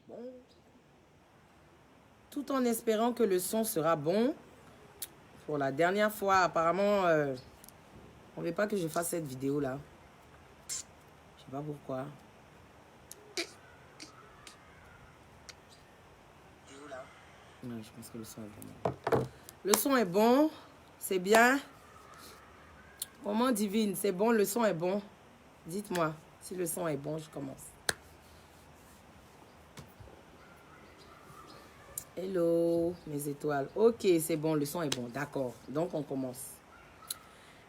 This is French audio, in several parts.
bon. Tout en espérant que le son sera bon. Pour la dernière fois, apparemment, on ne veut pas que je fasse cette vidéo-là. Je sais pas pourquoi. Non, je pense que le son est bon. Le son est bon. C'est bien. Maman divine, c'est bon, le son est bon. Dites-moi, si le son est bon, je commence. Hello, mes étoiles. Ok, c'est bon, le son est bon. D'accord, donc on commence.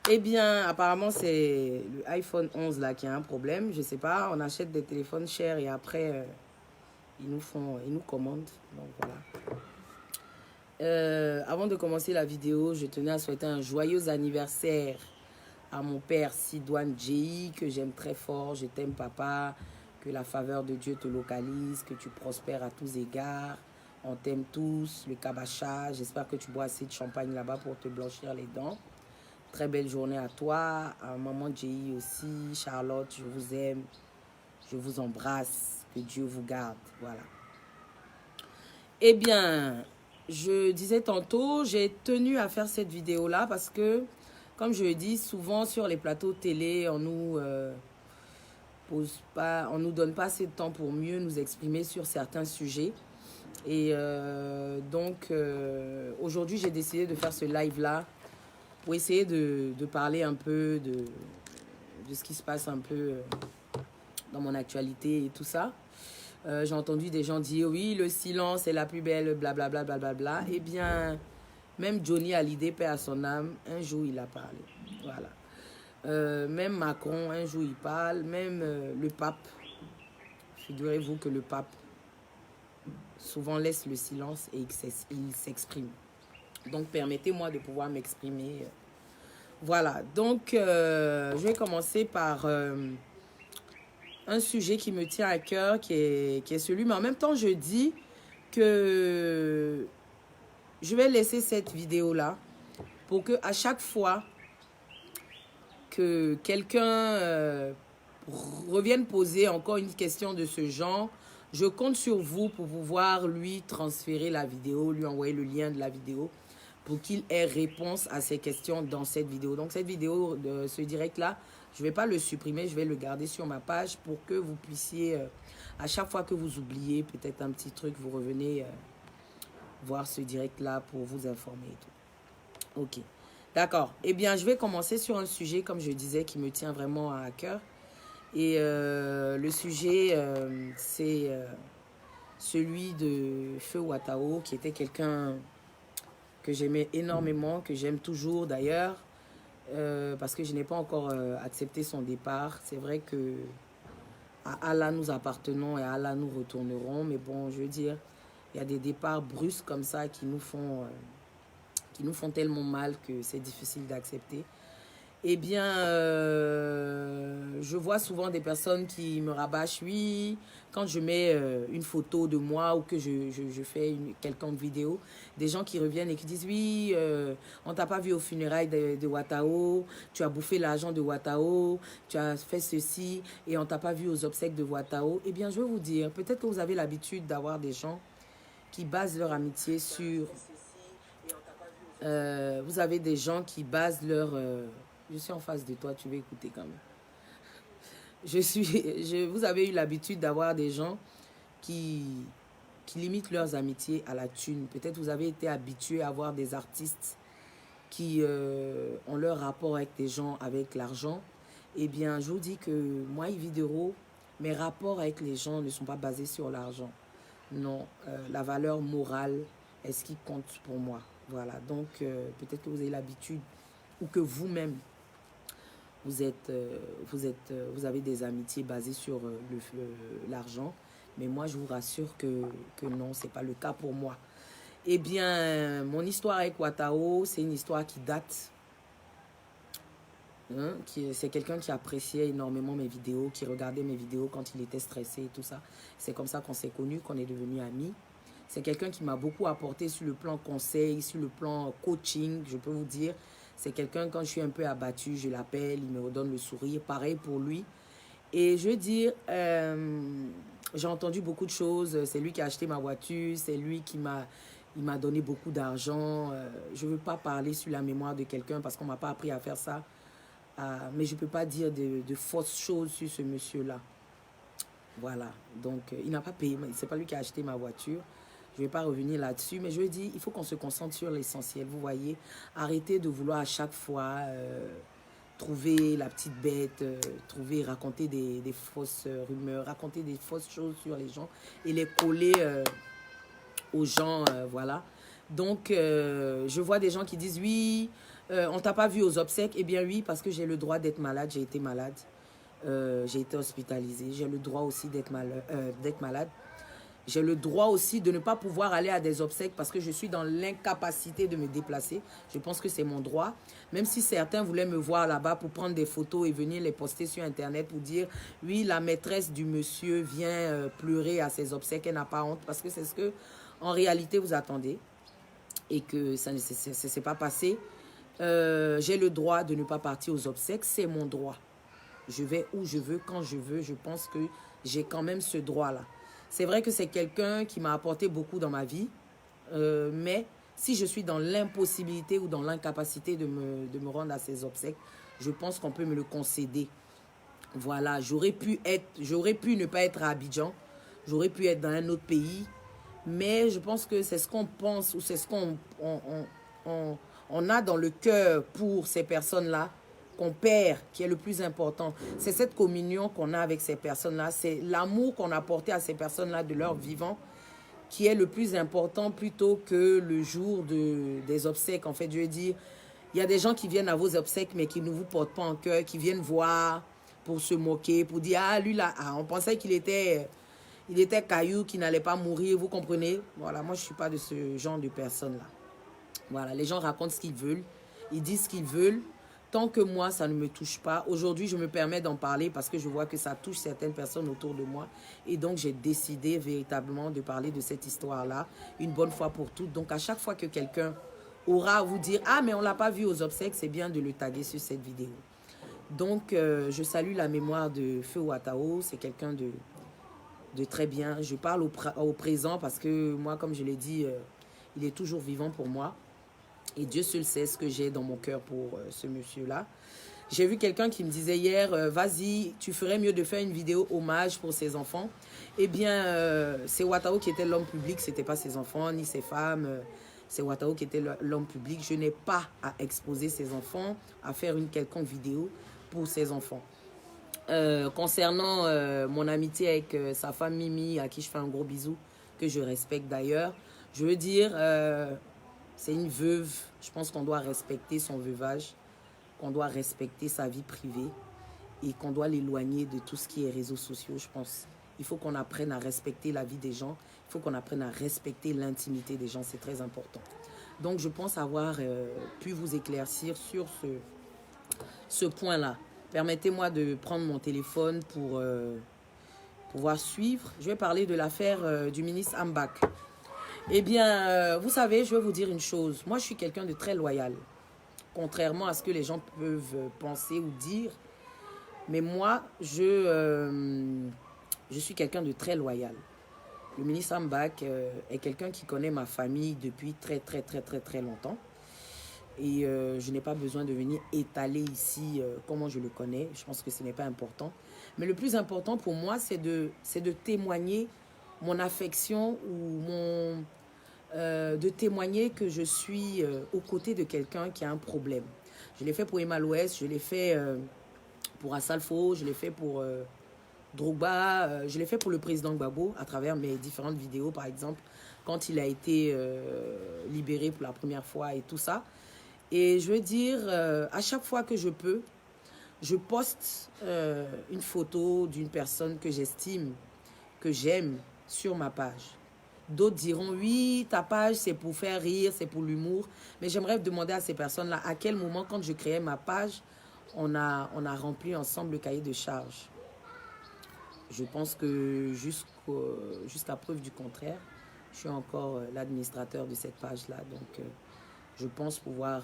Eh bien, apparemment, c'est le iPhone 11 là qui a un problème. Je sais pas, on achète des téléphones chers et après, ils nous commandent. Donc voilà. Avant de commencer la vidéo, je tenais à souhaiter un joyeux anniversaire à mon père Sidoine Djei, que j'aime très fort. Je t'aime, papa. Que la faveur de Dieu te localise, que tu prospères à tous égards. On t'aime tous, le Kabacha. J'espère que tu bois assez de champagne là-bas pour te blanchir les dents. Très belle journée à toi, à maman Djei aussi. Charlotte, je vous aime. Je vous embrasse. Que Dieu vous garde. Voilà. Eh bien, je disais tantôt, j'ai tenu à faire cette vidéo-là parce que, comme je le dis, souvent sur les plateaux télé, on nous donne pas assez de temps pour mieux nous exprimer sur certains sujets. Et donc, aujourd'hui, j'ai décidé de faire ce live-là pour essayer de parler un peu de ce qui se passe un peu dans mon actualité et tout ça. J'ai entendu des gens dire oui, le silence est la plus belle, blablabla, blablabla. Eh bien, même Johnny Hallyday, paix à son âme, un jour il a parlé. Voilà. Même Macron, un jour il parle. Même le pape. Figurez-vous que le pape souvent laisse le silence et il s'exprime. Donc, permettez-moi de pouvoir m'exprimer. Voilà. Donc, je vais commencer par un sujet qui me tient à cœur, qui est celui, mais en même temps, je dis que je vais laisser cette vidéo-là pour que à chaque fois que quelqu'un revienne poser encore une question de ce genre, je compte sur vous pour pouvoir lui transférer la vidéo, lui envoyer le lien de la vidéo pour qu'il ait réponse à ces questions dans cette vidéo. Donc cette vidéo, ce direct-là, je ne vais pas le supprimer, je vais le garder sur ma page pour que vous puissiez, à chaque fois que vous oubliez peut-être un petit truc, vous revenez voir ce direct-là pour vous informer et tout. Ok, d'accord. Eh bien, je vais commencer sur un sujet, comme je disais, qui me tient vraiment à cœur. Et le sujet, c'est celui de Feu Watao, qui était quelqu'un que j'aimais énormément, que j'aime toujours d'ailleurs, parce que je n'ai pas encore accepté son départ. C'est vrai que à Allah nous appartenons et à Allah nous retournerons, mais bon, je veux dire, il y a des départs brusques comme ça qui nous font tellement mal que c'est difficile d'accepter. Eh bien, je vois souvent des personnes qui me rabâchent, oui, quand je mets une photo de moi ou que je fais quelconque vidéo, des gens qui reviennent et qui disent, oui, on t'a pas vu aux funérailles de Watao, tu as bouffé l'argent de Watao, tu as fait ceci et on t'a pas vu aux obsèques de Watao. Eh bien, je veux vous dire, peut-être que vous avez l'habitude d'avoir des gens qui basent leur amitié sur... vous avez des gens qui basent leur... je suis en face de toi, tu veux écouter quand même. Vous avez eu l'habitude d'avoir des gens qui limitent leurs amitiés à la thune. Peut-être vous avez été habitué à voir des artistes qui ont leur rapport avec des gens avec l'argent. Eh bien, je vous dis que moi, Yves Dero, mes rapports avec les gens ne sont pas basés sur l'argent. Non, la valeur morale est ce qui compte pour moi. Voilà, donc peut-être que vous avez l'habitude ou que vous-même, vous avez des amitiés basées sur l'argent. Mais moi, je vous rassure que non, ce n'est pas le cas pour moi. Eh bien, mon histoire avec Watao, c'est une histoire qui date. Hein, c'est quelqu'un qui appréciait énormément mes vidéos, qui regardait mes vidéos quand il était stressé et tout ça. C'est comme ça qu'on s'est connus, qu'on est devenus amis. C'est quelqu'un qui m'a beaucoup apporté sur le plan conseil, sur le plan coaching, je peux vous dire. C'est quelqu'un, quand je suis un peu abattue, je l'appelle, il me redonne le sourire. Pareil pour lui. Et je veux dire, j'ai entendu beaucoup de choses. C'est lui qui a acheté ma voiture, c'est lui qui m'a donné beaucoup d'argent. Je ne veux pas parler sur la mémoire de quelqu'un parce qu'on ne m'a pas appris à faire ça. Mais je ne peux pas dire de fausses choses sur ce monsieur-là. Voilà. Donc, il n'a pas payé. Ce n'est pas lui qui a acheté ma voiture. Je ne vais pas revenir là-dessus. Mais je veux dire, il faut qu'on se concentre sur l'essentiel. Vous voyez, arrêtez de vouloir à chaque fois trouver la petite bête, raconter des fausses rumeurs, raconter des fausses choses sur les gens et les coller aux gens. Voilà. Donc, je vois des gens qui disent, oui, on ne t'a pas vu aux obsèques. Eh bien, oui, parce que j'ai le droit d'être malade. J'ai été malade. J'ai été hospitalisée. J'ai le droit aussi d'être malade. J'ai le droit aussi de ne pas pouvoir aller à des obsèques parce que je suis dans l'incapacité de me déplacer. Je pense que c'est mon droit. Même si certains voulaient me voir là-bas pour prendre des photos et venir les poster sur Internet pour dire « Oui, la maîtresse du monsieur vient pleurer à ses obsèques, elle n'a pas honte. » Parce que c'est ce que, en réalité, vous attendez et que ça ne s'est pas passé. J'ai le droit de ne pas partir aux obsèques. C'est mon droit. Je vais où je veux, quand je veux. Je pense que j'ai quand même ce droit-là. C'est vrai que c'est quelqu'un qui m'a apporté beaucoup dans ma vie, mais si je suis dans l'impossibilité ou dans l'incapacité de me rendre à ses obsèques, je pense qu'on peut me le concéder. Voilà, j'aurais pu ne pas être à Abidjan, j'aurais pu être dans un autre pays, mais je pense que c'est ce qu'on pense ou c'est ce qu'on on a dans le cœur pour ces personnes-là, qu'on perd, qui est le plus important. C'est cette communion qu'on a avec ces personnes-là. C'est l'amour qu'on a porté à ces personnes-là de leur vivant qui est le plus important plutôt que le jour des obsèques. En fait, je veux dire, il y a des gens qui viennent à vos obsèques mais qui ne vous portent pas en cœur, qui viennent voir pour se moquer, pour dire « Ah, lui là, on pensait qu'il était caillou, qu'il n'allait pas mourir. » Vous comprenez? Voilà, moi, je ne suis pas de ce genre de personnes-là. Voilà, les gens racontent ce qu'ils veulent. Ils disent ce qu'ils veulent. Tant que moi, ça ne me touche pas. Aujourd'hui, je me permets d'en parler parce que je vois que ça touche certaines personnes autour de moi. Et donc, j'ai décidé véritablement de parler de cette histoire-là une bonne fois pour toutes. Donc, à chaque fois que quelqu'un aura à vous dire « Ah, mais on ne l'a pas vu aux obsèques », c'est bien de le taguer sur cette vidéo. Donc, je salue la mémoire de Feu Ouattao. C'est quelqu'un de très bien. Je parle au présent parce que moi, comme je l'ai dit, il est toujours vivant pour moi. Et Dieu seul sait ce que j'ai dans mon cœur pour ce monsieur-là. J'ai vu quelqu'un qui me disait hier, vas-y, tu ferais mieux de faire une vidéo hommage pour ses enfants. Eh bien, c'est Ouattao qui était l'homme public, ce n'était pas ses enfants ni ses femmes. C'est Ouattao qui était l'homme public. Je n'ai pas à exposer ses enfants, à faire une quelconque vidéo pour ses enfants. Concernant mon amitié avec sa femme Mimi, à qui je fais un gros bisou, que je respecte d'ailleurs, je veux dire... c'est une veuve. Je pense qu'on doit respecter son veuvage, qu'on doit respecter sa vie privée et qu'on doit l'éloigner de tout ce qui est réseaux sociaux, je pense. Il faut qu'on apprenne à respecter la vie des gens. Il faut qu'on apprenne à respecter l'intimité des gens. C'est très important. Donc, je pense avoir pu vous éclaircir sur ce point-là. Permettez-moi de prendre mon téléphone pour pouvoir suivre. Je vais parler de l'affaire du ministre Ambak. Eh bien, vous savez, je vais vous dire une chose. Moi, je suis quelqu'un de très loyal. Contrairement à ce que les gens peuvent penser ou dire. Mais moi, je suis quelqu'un de très loyal. Le ministre Ambak est quelqu'un qui connaît ma famille depuis très, très, très, très, très longtemps. Et je n'ai pas besoin de venir étaler ici comment je le connais. Je pense que ce n'est pas important. Mais le plus important pour moi, c'est de témoigner mon affection ou de témoigner que je suis aux côtés de quelqu'un qui a un problème. Je l'ai fait pour Emma Louès, je l'ai fait pour Assalfo, je l'ai fait pour Drogba, je l'ai fait pour le président Gbagbo à travers mes différentes vidéos, par exemple, quand il a été libéré pour la première fois et tout ça. Et je veux dire, à chaque fois que je peux, je poste une photo d'une personne que j'estime, que j'aime, sur ma page. D'autres diront, oui, ta page, c'est pour faire rire, c'est pour l'humour. Mais j'aimerais demander à ces personnes-là, à quel moment, quand je créais ma page, on a rempli ensemble le cahier de charges. Je pense que jusqu'à preuve du contraire, je suis encore l'administrateur de cette page-là. Donc, je pense pouvoir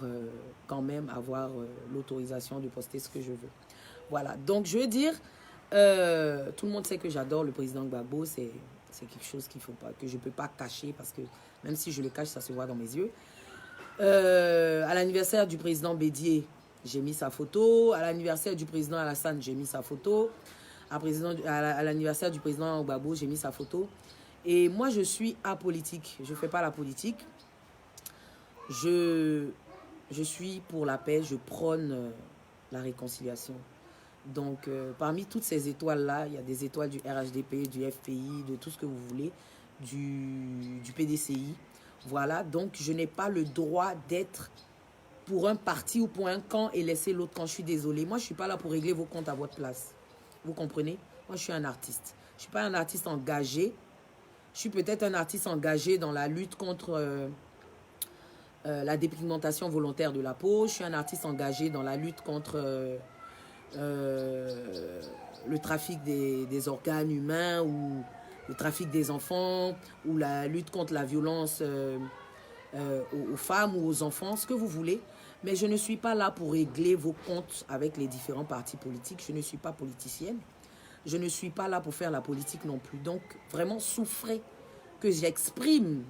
quand même avoir l'autorisation de poster ce que je veux. Voilà. Donc, je veux dire, Tout le monde sait que j'adore le président Gbagbo. C'est quelque chose qu'il faut pas, que je ne peux pas cacher parce que même si je le cache, ça se voit dans mes yeux. À l'anniversaire du président Bédié, j'ai mis sa photo. À l'anniversaire du président Alassane, j'ai mis sa photo. À l'anniversaire du président Gbagbo, j'ai mis sa photo. Et moi, je suis apolitique. Je ne fais pas la politique. Je suis pour la paix. Je prône la réconciliation. Donc, parmi toutes ces étoiles-là, il y a des étoiles du RHDP, du FPI, de tout ce que vous voulez, du PDCI. Voilà, donc je n'ai pas le droit d'être pour un parti ou pour un camp et laisser l'autre camp. Je suis désolée. Moi, je ne suis pas là pour régler vos comptes à votre place. Vous comprenez? Moi, je suis un artiste. Je ne suis pas un artiste engagé. Je suis peut-être un artiste engagé dans la lutte contre la dépigmentation volontaire de la peau. Je suis un artiste engagé dans la lutte contre le trafic des organes humains ou le trafic des enfants ou la lutte contre la violence aux femmes ou aux enfants, ce que vous voulez. Mais je ne suis pas là pour régler vos comptes avec les différents partis politiques. Je ne suis pas politicienne. Je ne suis pas là pour faire la politique non plus. Donc, vraiment, souffrez que j'exprime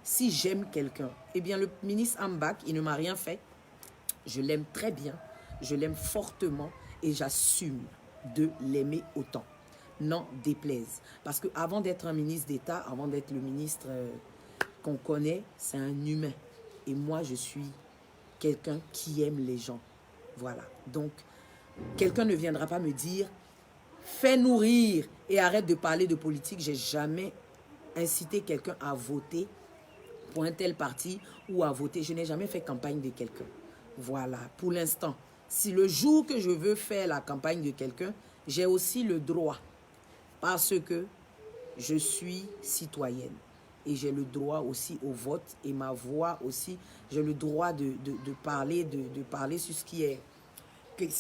si j'aime quelqu'un. Eh bien, le ministre Ambak, il ne m'a rien fait. Je l'aime très bien. Je l'aime fortement et j'assume de l'aimer autant. N'en déplaise. Parce qu'avant d'être un ministre d'État, avant d'être le ministre qu'on connaît, c'est un humain. Et moi, je suis quelqu'un qui aime les gens. Voilà. Donc, quelqu'un ne viendra pas me dire « Fais nourrir et arrête de parler de politique ». J'ai jamais incité quelqu'un à voter pour un tel parti ou à voter. Je n'ai jamais fait campagne de quelqu'un. Voilà. Pour l'instant, si le jour que je veux faire la campagne de quelqu'un, j'ai aussi le droit. Parce que je suis citoyenne et j'ai le droit aussi au vote et ma voix aussi, j'ai le droit de parler sur ce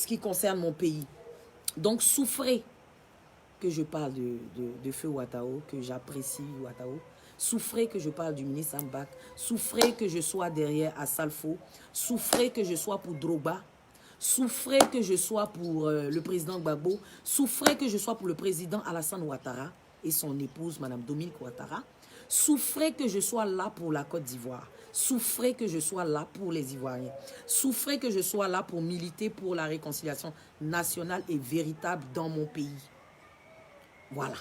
qui concerne mon pays. Donc souffrez que je parle de Feu Ouattao, que j'apprécie Ouattao. Souffrez que je parle du ministre Ambak. Souffrez que je sois derrière Assalfo. Souffrez que je sois pour Drogba. Souffrez que je sois pour le président Gbagbo. Souffrez que je sois pour le président Alassane Ouattara et son épouse, Madame Dominique Ouattara. Souffrez que je sois là pour la Côte d'Ivoire. Souffrez que je sois là pour les Ivoiriens. Souffrez que je sois là pour militer pour la réconciliation nationale et véritable dans mon pays. Voilà.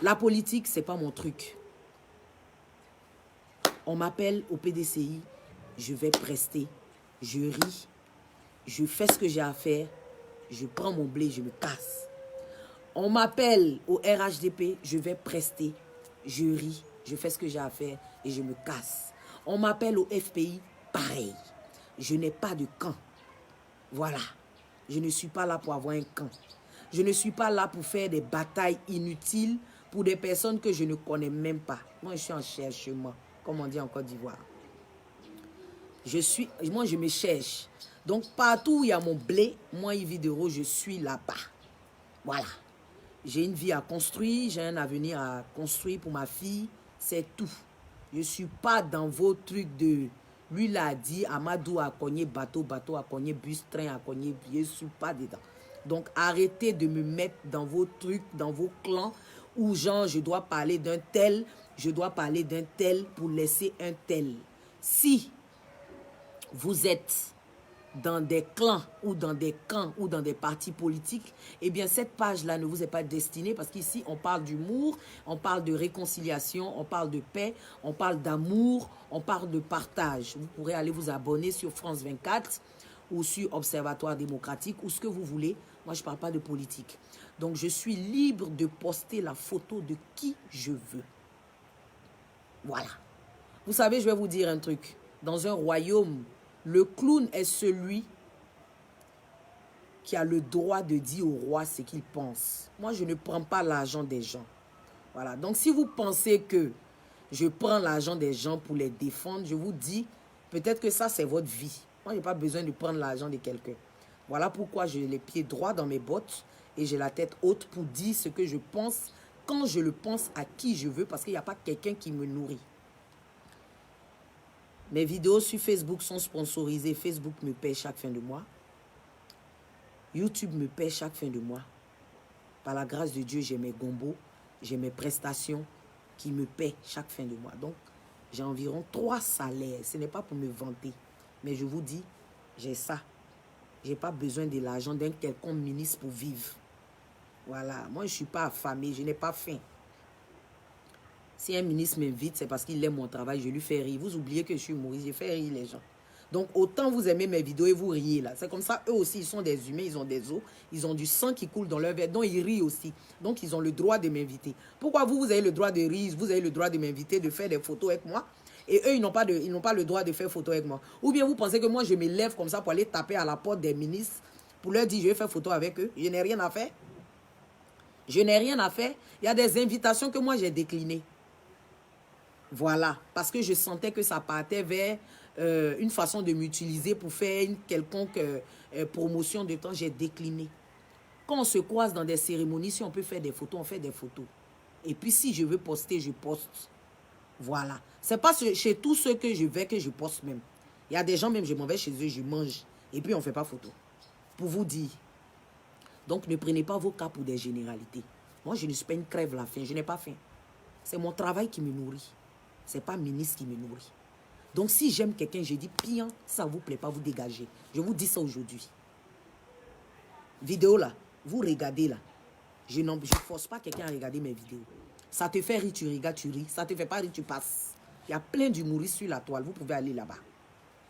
La politique, c'est pas mon truc. On m'appelle au PDCI, je vais prester, je ris. Je fais ce que j'ai à faire, je prends mon blé, je me casse. On m'appelle au RHDP, je vais prester, je ris, je fais ce que j'ai à faire et je me casse. On m'appelle au FPI, pareil. Je n'ai pas de camp. Voilà. Je ne suis pas là pour avoir un camp. Je ne suis pas là pour faire des batailles inutiles pour des personnes que je ne connais même pas. Moi, je suis en cherchement, comme on dit en Côte d'Ivoire. Moi, je me cherche. Donc, partout où il y a mon blé, moi, Yvidero, je suis là-bas. Voilà. J'ai une vie à construire, j'ai un avenir à construire pour ma fille. C'est tout. Je ne suis pas dans vos trucs de... Lui l'a dit, Amadou a cogné bateau, bateau a cogné bus, train a cogné... Je ne suis pas dedans. Donc, arrêtez de me mettre dans vos trucs, dans vos clans, où genre, je dois parler d'un tel, je dois parler d'un tel pour laisser un tel. Si vous êtes dans des clans ou dans des camps ou dans des partis politiques, eh bien cette page-là ne vous est pas destinée parce qu'ici on parle d'humour, on parle de réconciliation, on parle de paix, on parle d'amour, on parle de partage. Vous pourrez aller vous abonner sur France 24 ou sur Observatoire démocratique ou ce que vous voulez. Moi, je ne parle pas de politique. Donc, je suis libre de poster la photo de qui je veux. Voilà. Vous savez, je vais vous dire un truc. Dans un royaume, le clown est celui qui a le droit de dire au roi ce qu'il pense. Moi, je ne prends pas l'argent des gens. Voilà. Donc, si vous pensez que je prends l'argent des gens pour les défendre, je vous dis, peut-être que ça, c'est votre vie. Moi, je n'ai pas besoin de prendre l'argent de quelqu'un. Voilà pourquoi j'ai les pieds droits dans mes bottes et j'ai la tête haute pour dire ce que je pense quand je le pense à qui je veux parce qu'il n'y a pas quelqu'un qui me nourrit. Mes vidéos sur Facebook sont sponsorisées. Facebook me paie chaque fin de mois. YouTube me paie chaque fin de mois. Par la grâce de Dieu, j'ai mes gombos, j'ai mes prestations qui me paient chaque fin de mois. Donc, j'ai environ 3 salaires. Ce n'est pas pour me vanter. Mais je vous dis, j'ai ça. Je n'ai pas besoin de l'argent d'un quelconque ministre pour vivre. Voilà. Moi, je ne suis pas affamé. Je n'ai pas faim. Si un ministre m'invite, c'est parce qu'il aime mon travail. Je lui fais rire. Vous oubliez que je suis humoriste. Je fais rire les gens. Donc, autant vous aimez mes vidéos et vous riez là. C'est comme ça, eux aussi, ils sont des humains, ils ont des os, ils ont du sang qui coule dans leur veine, donc ils rient aussi. Donc, ils ont le droit de m'inviter. Pourquoi vous avez le droit de rire, vous avez le droit de m'inviter, de faire des photos avec moi, et eux, ils n'ont pas le droit de faire photo avec moi. Ou bien vous pensez que moi, je me lève comme ça pour aller taper à la porte des ministres, pour leur dire, je vais faire photo avec eux. Je n'ai rien à faire. Je n'ai rien à faire. Il y a des invitations que moi, j'ai déclinées. Voilà, parce que je sentais que ça partait vers une façon de m'utiliser pour faire une quelconque promotion de temps. J'ai décliné. Quand on se croise dans des cérémonies, si on peut faire des photos, on fait des photos. Et puis si je veux poster, je poste. Voilà. C'est pas chez tous ceux que je vais que je poste même. Il y a des gens, même je m'en vais chez eux, je mange. Et puis on ne fait pas photo. Pour vous dire. Donc ne prenez pas vos cas pour des généralités. Moi, je ne suis pas une crève la faim. Je n'ai pas faim. C'est mon travail qui me nourrit. Ce n'est pas ministre qui me nourrit. Donc, si j'aime quelqu'un, je dis, bien, ça ne vous plaît pas, vous dégagez. Je vous dis ça aujourd'hui. Vidéo là, vous regardez là. Je ne force pas quelqu'un à regarder mes vidéos. Ça te fait rire, tu regardes, tu ris. Ça ne te fait pas rire, tu passes. Il y a plein d'humoristes sur la toile. Vous pouvez aller là-bas.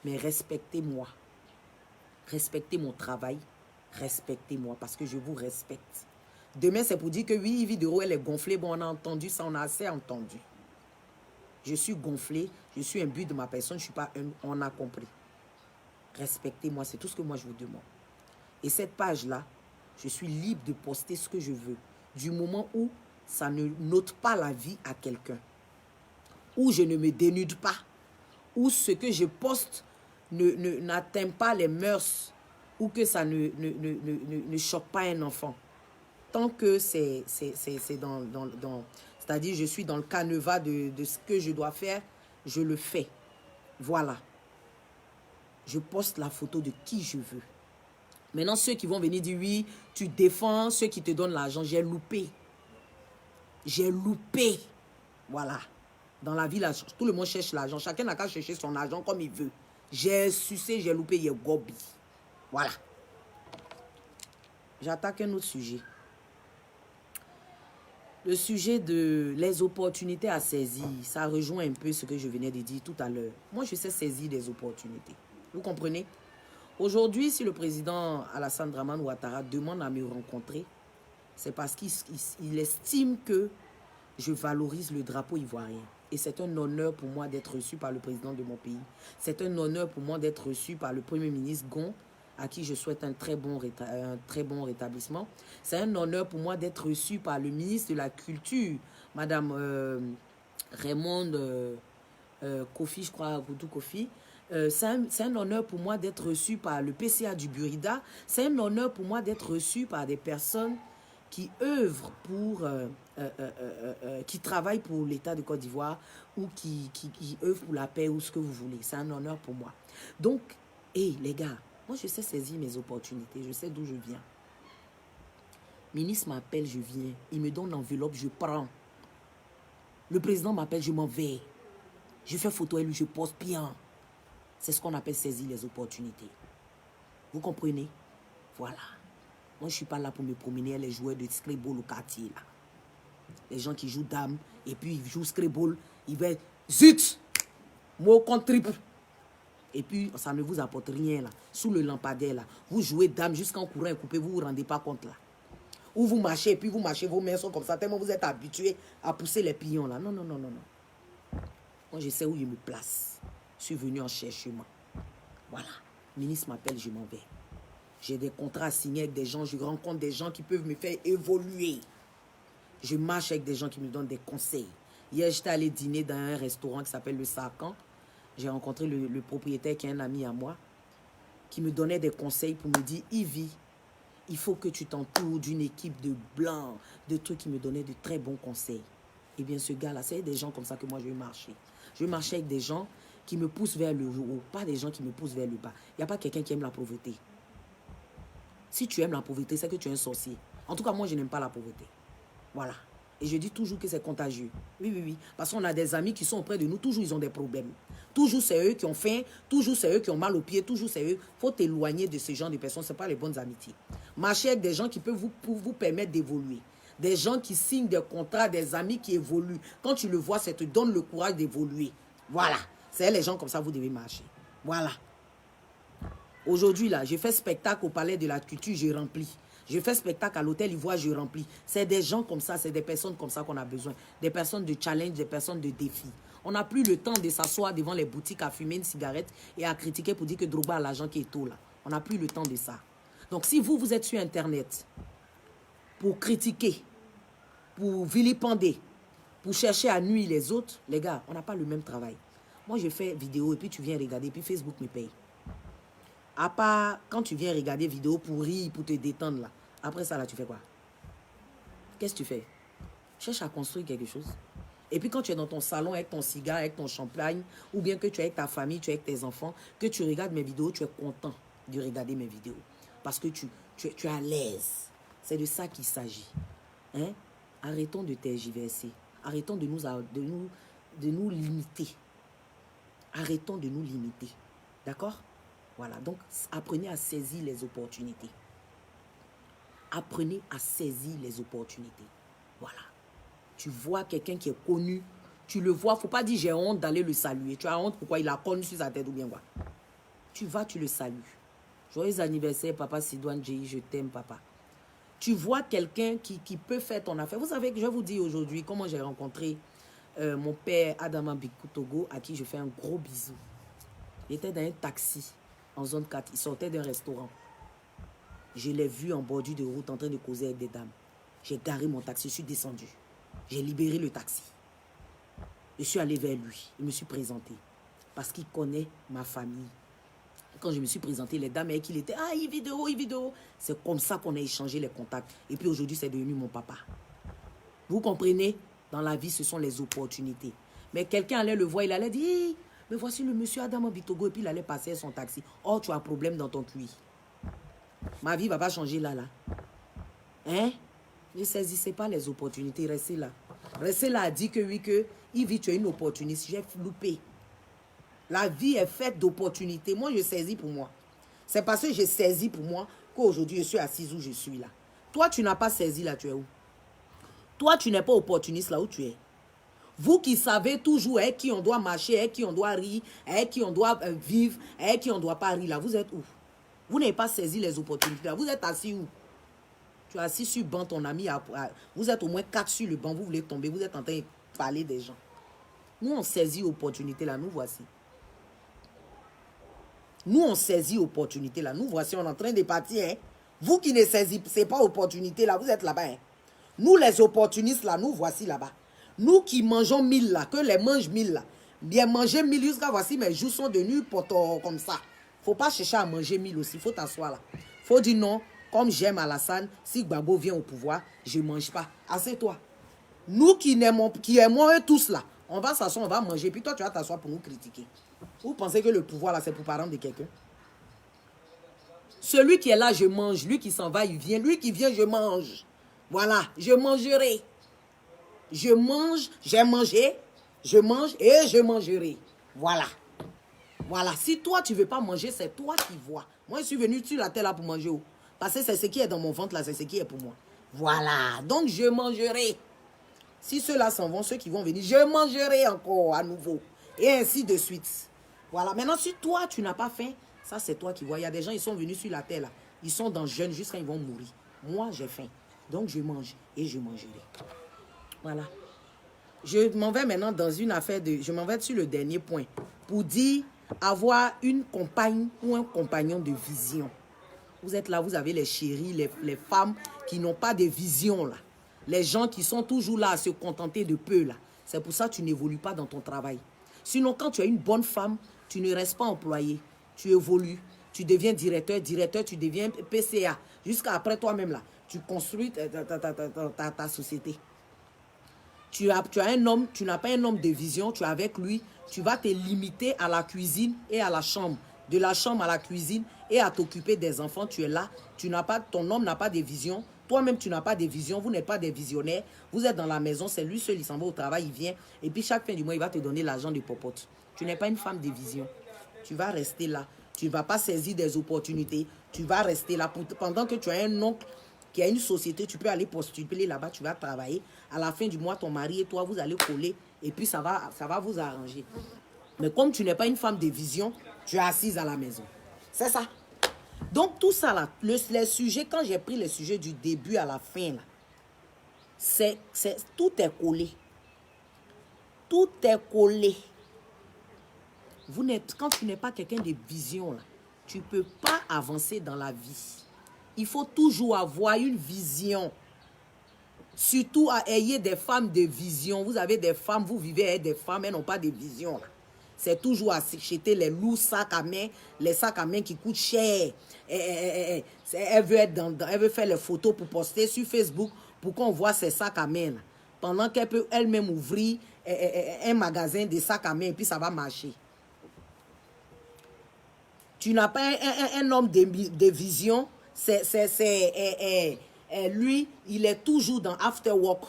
Mais respectez-moi. Respectez mon travail. Respectez-moi parce que je vous respecte. Demain, c'est pour dire que oui, vidéo, elle est gonflée. Bon, on a entendu ça, on a assez entendu. Je suis gonflé, je suis imbu de ma personne, je ne suis pas un, on a compris. Respectez-moi, c'est tout ce que moi je vous demande. Et cette page-là, je suis libre de poster ce que je veux. Du moment où ça ne note pas la vie à quelqu'un. Où je ne me dénude pas. Où ce que je poste n'atteint pas les mœurs. Ou que ça ne choque pas un enfant. Tant que c'est dans c'est-à-dire, je suis dans le canevas de ce que je dois faire, je le fais. Voilà. Je poste la photo de qui je veux. Maintenant, ceux qui vont venir dire, oui, tu défends ceux qui te donnent l'argent, j'ai loupé. J'ai loupé. Voilà. Dans la vie, là, tout le monde cherche l'argent. Chacun n'a qu'à chercher son argent comme il veut. J'ai sucé, j'ai loupé, il y a gobi. Voilà. J'attaque un autre sujet. Le sujet de les opportunités à saisir, ça rejoint un peu ce que je venais de dire tout à l'heure. Moi, je sais saisir des opportunités. Vous comprenez? Aujourd'hui, si le président Alassane Dramane Ouattara demande à me rencontrer, c'est parce qu'il estime que je valorise le drapeau ivoirien. Et c'est un honneur pour moi d'être reçu par le président de mon pays. C'est un honneur pour moi d'être reçu par le Premier ministre Gon, à qui je souhaite un très bon rétablissement. C'est un honneur pour moi d'être reçu par le ministre de la Culture, Madame Raymond Kofi, je crois, Goudou Kofi. C'est un honneur pour moi d'être reçu par le PCA du Burida. C'est un honneur pour moi d'être reçu par des personnes qui œuvrent pour, qui travaillent pour l'État de Côte d'Ivoire ou qui œuvrent pour la paix ou ce que vous voulez. C'est un honneur pour moi. Donc, les gars, moi, je sais saisir mes opportunités. Je sais d'où je viens. Ministre m'appelle, je viens. Il me donne l'enveloppe, je prends. Le président m'appelle, je m'en vais. Je fais photo et lui, je poste bien. C'est ce qu'on appelle saisir les opportunités. Vous comprenez? Voilà. Moi, je ne suis pas là pour me promener les joueurs de Scrabble au quartier. Là. Les gens qui jouent dame et puis ils jouent Scrabble, ils vont zut! Moi, au compte triple. Et puis, ça ne vous apporte rien là. Sous le lampadaire là. Vous jouez dame jusqu'en courant et coupé, vous ne vous rendez pas compte là. Ou vous marchez et puis vous marchez, vos mains sont comme ça, tellement vous êtes habitué à pousser les pions là. Non, non, non, non, non. Moi, je sais où je me place. Je suis venu en chercher moi. Voilà. Le ministre m'appelle, je m'en vais. J'ai des contrats à signer avec des gens, je rencontre des gens qui peuvent me faire évoluer. Je marche avec des gens qui me donnent des conseils. Hier, j'étais allé dîner dans un restaurant qui s'appelle le Sarkan. J'ai rencontré le propriétaire qui est un ami à moi, qui me donnait des conseils pour me dire, Ivy, il faut que tu t'entoures d'une équipe de blancs, de trucs qui me donnaient de très bons conseils. Eh bien, ce gars-là, c'est des gens comme ça que moi, je vais marcher. Je vais marcher avec des gens qui me poussent vers le haut, pas des gens qui me poussent vers le bas. Il n'y a pas quelqu'un qui aime la pauvreté. Si tu aimes la pauvreté, c'est que tu es un sorcier. En tout cas, moi, je n'aime pas la pauvreté. Voilà. Et je dis toujours que c'est contagieux. Oui, oui, oui. Parce qu'on a des amis qui sont auprès de nous. Toujours, ils ont des problèmes. Toujours, c'est eux qui ont faim. Toujours, c'est eux qui ont mal aux pieds. Toujours, c'est eux. Il faut t'éloigner de ce genre de personnes. Ce n'est pas les bonnes amitiés. Marchez avec des gens qui peuvent vous permettre d'évoluer. Des gens qui signent des contrats, des amis qui évoluent. Quand tu le vois, ça te donne le courage d'évoluer. Voilà. C'est les gens comme ça, vous devez marcher. Voilà. Aujourd'hui, là, je fais spectacle au Palais de la Culture, je remplis. Je fais spectacle à l'Hôtel Ivoire, je remplis. C'est des gens comme ça, c'est des personnes comme ça qu'on a besoin. Des personnes de challenge, des personnes de défi. On n'a plus le temps de s'asseoir devant les boutiques à fumer une cigarette et à critiquer pour dire que Drogba a l'argent qui est tôt là. On n'a plus le temps de ça. Donc si vous êtes sur Internet pour critiquer, pour vilipender, pour chercher à nuire les autres, les gars, on n'a pas le même travail. Moi, je fais vidéo et puis tu viens regarder, puis Facebook me paye. À part quand tu viens regarder vidéo pour rire, pour te détendre là. Après ça, là, tu fais quoi? Qu'est-ce que tu fais? Cherche à construire quelque chose. Et puis quand tu es dans ton salon avec ton cigare, avec ton champagne, ou bien que tu es avec ta famille, tu es avec tes enfants, que tu regardes mes vidéos, tu es content de regarder mes vidéos. Parce que tu es à l'aise. C'est de ça qu'il s'agit. Hein? Arrêtons de tergiverser. Arrêtons de nous limiter. Arrêtons de nous limiter. D'accord? Voilà. Donc, apprenez à saisir les opportunités. Apprenez à saisir les opportunités. Voilà. Tu vois quelqu'un qui est connu, tu le vois, il ne faut pas dire j'ai honte d'aller le saluer. Tu as honte pourquoi il a connu sur sa tête ou bien quoi. Tu vas, tu le salues. Joyeux anniversaire, papa Sidoine J, je t'aime, papa. Tu vois quelqu'un qui peut faire ton affaire. Vous savez que je vais vous dire aujourd'hui comment j'ai rencontré mon père Adama Bikutogo, à qui je fais un gros bisou. Il était dans un taxi en zone 4. Il sortait d'un restaurant. Je l'ai vu en bordure de route en train de causer avec des dames. J'ai garé mon taxi, je suis descendu. J'ai libéré le taxi. Je suis allé vers lui. Je me suis présenté. Parce qu'il connaît ma famille. Quand je me suis présenté, les dames avec qui il était, ah, vidéo. C'est comme ça qu'on a échangé les contacts. Et puis aujourd'hui, c'est devenu mon papa. Vous comprenez? Dans la vie, ce sont les opportunités. Mais quelqu'un allait le voir, il allait dire, mais voici le monsieur Adama Bitogo. Et puis il allait passer son taxi. Oh, tu as un problème dans ton cuir. Ma vie ne va pas changer là. Hein? Ne saisissez pas les opportunités, restez là. Restez là à dire que oui, que Yves, tu as une opportunité. J'ai loupé. La vie est faite d'opportunités. Moi, je saisis pour moi. C'est parce que j'ai saisi pour moi qu'aujourd'hui, je suis assise où je suis là. Toi, tu n'as pas saisi là, tu es où? Toi, tu n'es pas opportuniste là où tu es. Vous qui savez toujours avec qui on doit marcher, avec qui on doit rire, avec qui on doit vivre, avec qui on ne doit pas rire là, vous êtes où? Vous n'avez pas saisi les opportunités là. Vous êtes assis où? Tu es assis sur le banc, ton ami, vous êtes au moins 4 sur le banc, vous voulez tomber, vous êtes en train de parler des gens. Nous, on saisit l'opportunité là, nous voici. Nous, on saisit l'opportunité là, nous voici, on est en train de partir. Hein? Vous qui ne saisissez pas l'opportunité là, vous êtes là-bas. Hein? Nous, les opportunistes là, nous voici là-bas. Nous qui mangeons 1000 là, que les mangent 1000 là. Bien manger 1000 jusqu'à voici, mes joues sont devenus potos comme ça. Faut pas chercher à manger 1000 aussi, faut t'asseoir là. Faut dire non. Comme j'aime Alassane, si Gbagbo vient au pouvoir, je ne mange pas. Assieds-toi. Nous qui aimons eux tous là, on va s'asseoir, on va manger, puis toi tu vas t'asseoir pour nous critiquer. Vous pensez que le pouvoir là, c'est pour parents de quelqu'un? Celui qui est là, je mange. Lui qui s'en va, il vient. Lui qui vient, je mange. Voilà, je mangerai. Je mange, j'ai mangé, je mange et je mangerai. Voilà. Voilà, si toi tu ne veux pas manger, c'est toi qui vois. Moi, je suis venu sur la terre là pour manger. Parce que c'est ce qui est dans mon ventre là, c'est ce qui est pour moi. Voilà, donc je mangerai. Si ceux-là s'en vont, ceux qui vont venir, je mangerai encore à nouveau. Et ainsi de suite. Voilà, maintenant si toi tu n'as pas faim, ça c'est toi qui vois. Il y a des gens, ils sont venus sur la terre là. Ils sont dans jeûne jusqu'à ils vont mourir. Moi j'ai faim, donc je mange et je mangerai. Voilà. Je m'en vais maintenant dans une affaire de... Je m'en vais sur le dernier point. Pour dire avoir une compagne ou un compagnon de vision. Vous êtes là, vous avez les chéris, les femmes qui n'ont pas de vision là. Les gens qui sont toujours là à se contenter de peu là. C'est pour ça que tu n'évolues pas dans ton travail. Sinon, quand tu as une bonne femme, tu ne restes pas employé. Tu évolues, tu deviens directeur, tu deviens PCA. Jusqu'à après toi-même là, tu construis ta société. Tu as un homme, tu n'as pas un homme de vision, tu es avec lui, tu vas te limiter à la cuisine et à la chambre. De la chambre à la cuisine et à t'occuper des enfants, tu es là. Ton homme n'a pas de vision, Toi-même, tu n'as pas de vision, vous n'êtes pas des visionnaires. Vous êtes dans la maison, c'est lui seul, il s'en va au travail, il vient. Et puis chaque fin du mois, il va te donner l'argent de popote. Tu n'es pas une femme de vision. Tu vas rester là. Tu ne vas pas saisir des opportunités. Tu vas rester là. Pendant que tu as un oncle qui a une société, tu peux aller postuler là-bas, tu vas travailler. À la fin du mois, ton mari et toi, vous allez coller. Et puis ça va vous arranger. Mais comme tu n'es pas une femme de vision, tu es assise à la maison. C'est ça. Donc tout ça là, les sujets, quand j'ai pris les sujets du début à la fin là, tout est collé. Tout est collé. Quand tu n'es pas quelqu'un de vision là, tu ne peux pas avancer dans la vie. Il faut toujours avoir une vision. Surtout, ayez des femmes de vision. Vous avez des femmes, vous vivez avec des femmes, elles n'ont pas de vision là. C'est toujours acheter les lourds sacs à main, les sacs à main qui coûtent cher. Elle veut faire les photos pour poster sur Facebook pour qu'on voit ses sacs à main. Là. Pendant qu'elle peut elle-même ouvrir un magasin de sacs à main et puis ça va marcher. Tu n'as pas un homme de vision. Lui, il est toujours dans after work.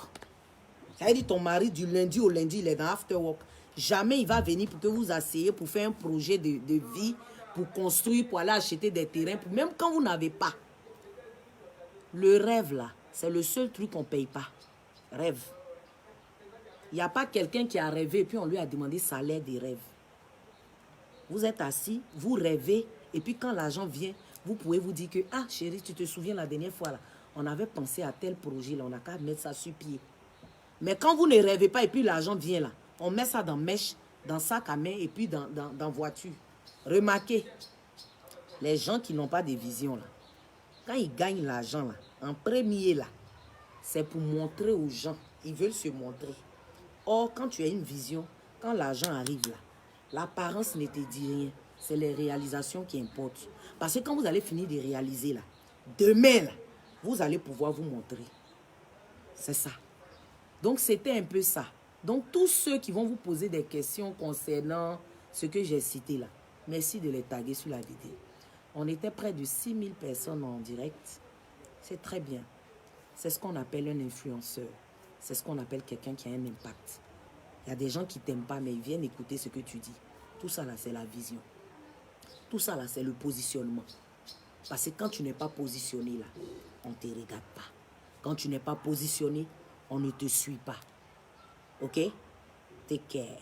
Ça veut dire ton mari, du lundi au lundi, il est dans after work. Jamais il va venir pour que vous asseyez pour faire un projet de vie, pour construire, pour aller acheter des terrains, même quand vous n'avez pas. Le rêve là, c'est le seul truc qu'on ne paye pas. Rêve. Il n'y a pas quelqu'un qui a rêvé et puis on lui a demandé salaire des rêves. Vous êtes assis, vous rêvez et puis quand l'argent vient, vous pouvez vous dire que, ah chérie, tu te souviens la dernière fois là, on avait pensé à tel projet là, on n'a qu'à mettre ça sur pied. Mais quand vous ne rêvez pas et puis l'argent vient là, on met ça dans mèche, dans sac à main et puis dans voiture. Remarquez, les gens qui n'ont pas de vision là, quand ils gagnent l'argent là, en premier là, c'est pour montrer aux gens. Ils veulent se montrer. Or, quand tu as une vision, quand l'argent arrive là, l'apparence ne te dit rien. C'est les réalisations qui importent. Parce que quand vous allez finir de réaliser là, demain là, vous allez pouvoir vous montrer. C'est ça. Donc, c'était un peu ça. Donc, tous ceux qui vont vous poser des questions concernant ce que j'ai cité là, merci de les taguer sur la vidéo. On était près de 6000 personnes en direct. C'est très bien. C'est ce qu'on appelle un influenceur. C'est ce qu'on appelle quelqu'un qui a un impact. Il y a des gens qui ne t'aiment pas, mais ils viennent écouter ce que tu dis. Tout ça là, c'est la vision. Tout ça là, c'est le positionnement. Parce que quand tu n'es pas positionné là, on ne te regarde pas. Quand tu n'es pas positionné, on ne te suit pas. OK? Take care.